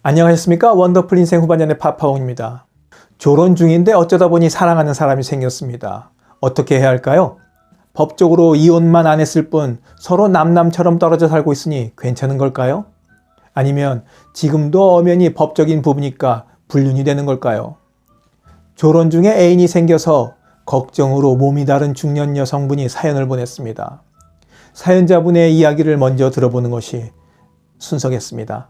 안녕하셨습니까? 원더풀 인생 후반년의 파파홍입니다. 졸혼 중인데 어쩌다 보니 사랑하는 사람이 생겼습니다. 어떻게 해야 할까요? 법적으로 이혼만 안 했을 뿐 서로 남남처럼 떨어져 살고 있으니 괜찮은 걸까요? 아니면 지금도 엄연히 법적인 부부니까 불륜이 되는 걸까요? 졸혼 중에 애인이 생겨서 걱정으로 몸이 다른 중년 여성분이 사연을 보냈습니다. 사연자분의 이야기를 먼저 들어보는 것이 순서겠습니다.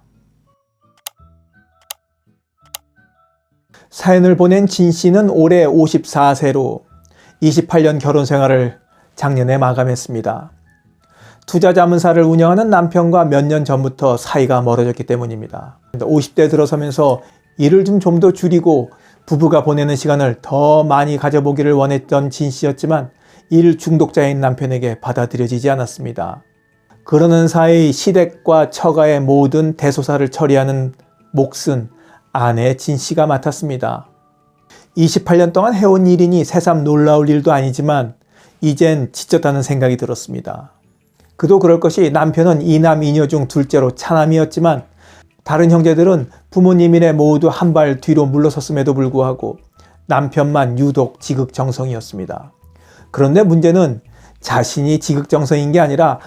사연을 보낸 진 씨는 올해 54세로 28년 결혼 생활을 작년에 마감했습니다. 투자 자문사를 운영하는 남편과 몇 년 전부터 사이가 멀어졌기 때문입니다. 50대 들어서면서 일을 좀 더 줄이고 부부가 보내는 시간을 더 많이 가져보기를 원했던 진 씨였지만 일 중독자인 남편에게 받아들여지지 않았습니다. 그러는 사이 시댁과 처가의 모든 대소사를 처리하는 몫은 아내 진 씨가 맡았습니다. 28년 동안 해온 일이니 새삼 놀라울 일도 아니지만 이젠 지쳤다는 생각이 들었습니다. 그도 그럴 것이 남편은 이남 이녀 중 둘째로 차남이었지만 다른 형제들은 부모님 일에 모두 한 발 뒤로 물러섰음에도 불구하고 남편만 유독 지극정성이었습니다. 그런데 문제는 자신이 지극정성인 게 아니라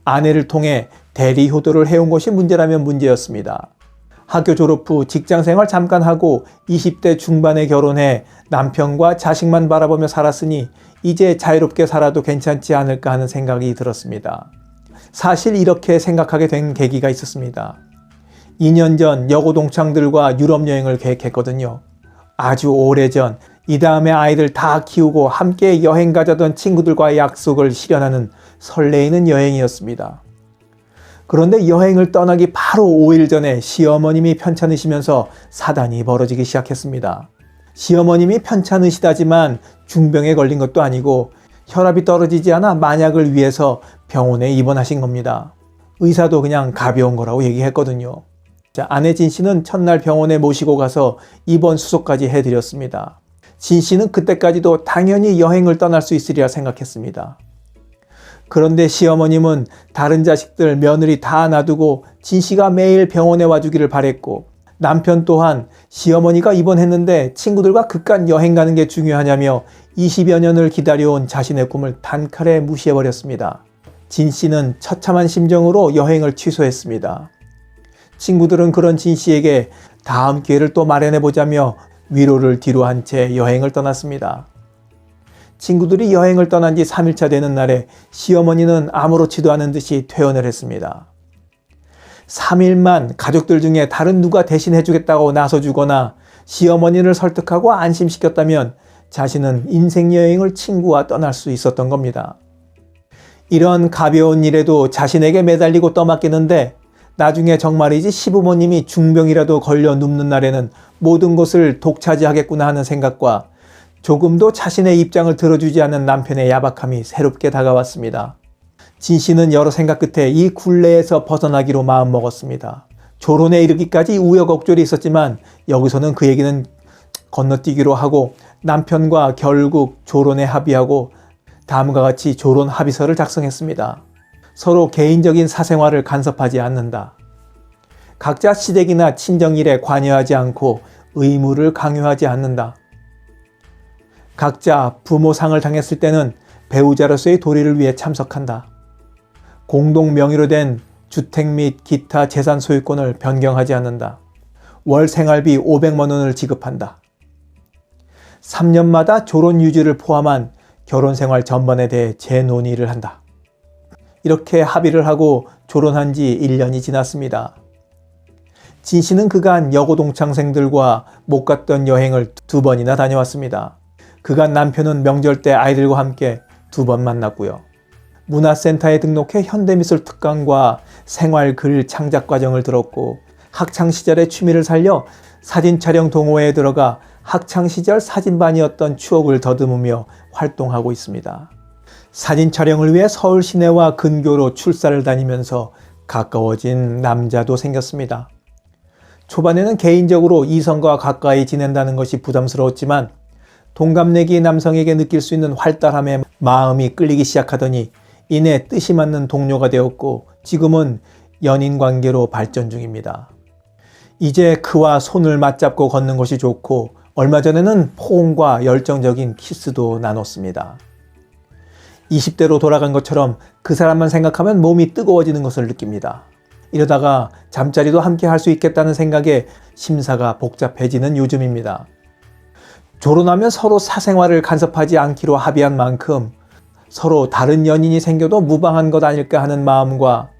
아내를 통해 대리 효도를 해온 것이 문제라면 문제였습니다. 학교 졸업 후 직장생활 잠깐 하고 20대 중반에 결혼해 남편과 자식만 바라보며 살았으니 이제 자유롭게 살아도 괜찮지 않을까 하는 생각이 들었습니다. 사실 이렇게 생각하게 된 계기가 있었습니다. 2년 전 여고 동창들과 유럽 여행을 계획했거든요. 아주 오래전 이 다음에 아이들 다 키우고 함께 여행 가자던 친구들과의 약속을 실현하는 설레이는 여행이었습니다. 그런데 여행을 떠나기 바로 5일 전에 시어머님이 편찮으시면서 사단이 벌어지기 시작했습니다. 시어머님이 편찮으시다지만 중병에 걸린 것도 아니고 혈압이 떨어지지 않아 만약을 위해서 병원에 입원하신 겁니다. 의사도 그냥 가벼운 거라고 얘기했거든요. 아내 진 씨는 첫날 병원에 모시고 가서 입원 수속까지 해드렸습니다. 진 씨는 그때까지도 당연히 여행을 떠날 수 있으리라 생각했습니다. 그런데 시어머님은 다른 자식들 며느리 다 놔두고 진 씨가 매일 병원에 와주기를 바랬고 남편 또한 시어머니가 입원했는데 친구들과 극간 여행 가는 게 중요하냐며 20여 년을 기다려온 자신의 꿈을 단칼에 무시해버렸습니다. 진 씨는 처참한 심정으로 여행을 취소했습니다. 친구들은 그런 진 씨에게 다음 기회를 또 마련해보자며 위로를 뒤로 한 채 여행을 떠났습니다. 친구들이 여행을 떠난 지 3일차 되는 날에 시어머니는 아무렇지도 않은 듯이 퇴원을 했습니다. 3일만 가족들 중에 다른 누가 대신해주겠다고 나서주거나 시어머니를 설득하고 안심시켰다면 자신은 인생 여행을 친구와 떠날 수 있었던 겁니다. 이런 가벼운 일에도 자신에게 매달리고 떠맡기는데 나중에 정말이지 시부모님이 중병이라도 걸려 눕는 날에는 모든 것을 독차지하겠구나 하는 생각과 조금도 자신의 입장을 들어주지 않는 남편의 야박함이 새롭게 다가왔습니다. 진 씨는 여러 생각 끝에 이 굴레에서 벗어나기로 마음먹었습니다. 졸혼에 이르기까지 우여곡절이 있었지만 여기서는 그 얘기는 건너뛰기로 하고 남편과 결국 졸혼에 합의하고 다음과 같이 졸혼 합의서를 작성했습니다. 서로 개인적인 사생활을 간섭하지 않는다. 각자 시댁이나 친정일에 관여하지 않고 의무를 강요하지 않는다. 각자 부모상을 당했을 때는 배우자로서의 도리를 위해 참석한다. 공동 명의로 된 주택 및 기타 재산 소유권을 변경하지 않는다. 월 생활비 500만 원을 지급한다. 3년마다 졸혼 유지를 포함한 결혼 생활 전반에 대해 재논의를 한다. 이렇게 합의를 하고 졸혼한 지 1년이 지났습니다. 진 씨는 그간 여고 동창생들과 못 갔던 여행을 2번이나 다녀왔습니다. 그간 남편은 명절 때 아이들과 함께 2번 만났고요. 문화센터에 등록해 현대미술 특강과 생활글 창작 과정을 들었고 학창시절의 취미를 살려 사진 촬영 동호회에 들어가 학창시절 사진반이었던 추억을 더듬으며 활동하고 있습니다. 사진 촬영을 위해 서울 시내와 근교로 출사를 다니면서 가까워진 남자도 생겼습니다. 초반에는 개인적으로 이성과 가까이 지낸다는 것이 부담스러웠지만 동갑내기 남성에게 느낄 수 있는 활달함에 마음이 끌리기 시작하더니 이내 뜻이 맞는 동료가 되었고 지금은 연인 관계로 발전 중입니다. 이제 그와 손을 맞잡고 걷는 것이 좋고 얼마 전에는 포옹과 열정적인 키스도 나눴습니다. 20대로 돌아간 것처럼 그 사람만 생각하면 몸이 뜨거워지는 것을 느낍니다. 이러다가 잠자리도 함께 할 수 있겠다는 생각에 심사가 복잡해지는 요즘입니다. 졸혼하면 서로 사생활을 간섭하지 않기로 합의한 만큼 서로 다른 연인이 생겨도 무방한 것 아닐까 하는 마음과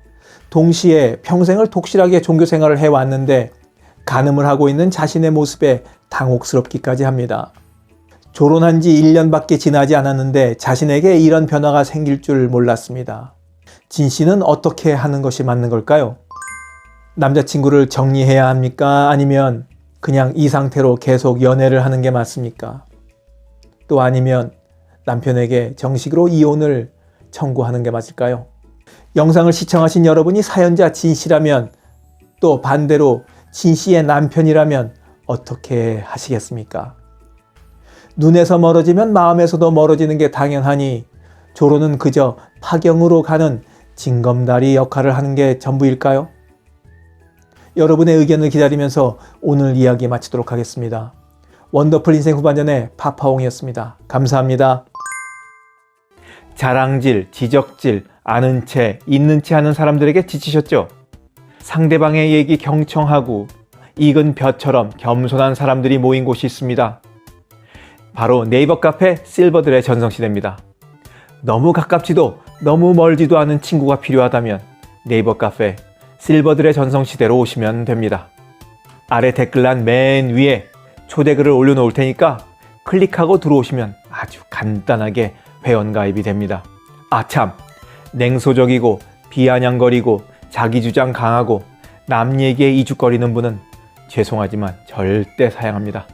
동시에 평생을 독실하게 종교생활을 해왔는데 간음을 하고 있는 자신의 모습에 당혹스럽기까지 합니다. 졸혼한 지 1년밖에 지나지 않았는데 자신에게 이런 변화가 생길 줄 몰랐습니다. 진 씨는 어떻게 하는 것이 맞는 걸까요? 남자친구를 정리해야 합니까? 아니면 그냥 이 상태로 계속 연애를 하는 게 맞습니까? 또 아니면 남편에게 정식으로 이혼을 청구하는 게 맞을까요? 영상을 시청하신 여러분이 사연자 진 씨라면, 또 반대로 진 씨의 남편이라면 어떻게 하시겠습니까? 눈에서 멀어지면 마음에서도 멀어지는 게 당연하니 졸혼은 그저 파경으로 가는 징검다리 역할을 하는 게 전부일까요? 여러분의 의견을 기다리면서 오늘 이야기 마치도록 하겠습니다. 원더풀 인생 후반전의 파파홍이었습니다. 감사합니다. 자랑질, 지적질, 아는 채, 있는 채 하는 사람들에게 지치셨죠? 상대방의 얘기 경청하고 익은 벼처럼 겸손한 사람들이 모인 곳이 있습니다. 바로 네이버 카페 실버들의 전성시대입니다. 너무 가깝지도 너무 멀지도 않은 친구가 필요하다면 네이버 카페 실버들의 전성시대로 오시면 됩니다. 아래 댓글란 맨 위에 초대글을 올려놓을 테니까 클릭하고 들어오시면 아주 간단하게 회원가입이 됩니다. 아참, 냉소적이고 비아냥거리고 자기주장 강하고 남 얘기에 이죽거리는 분은 죄송하지만 절대 사양합니다.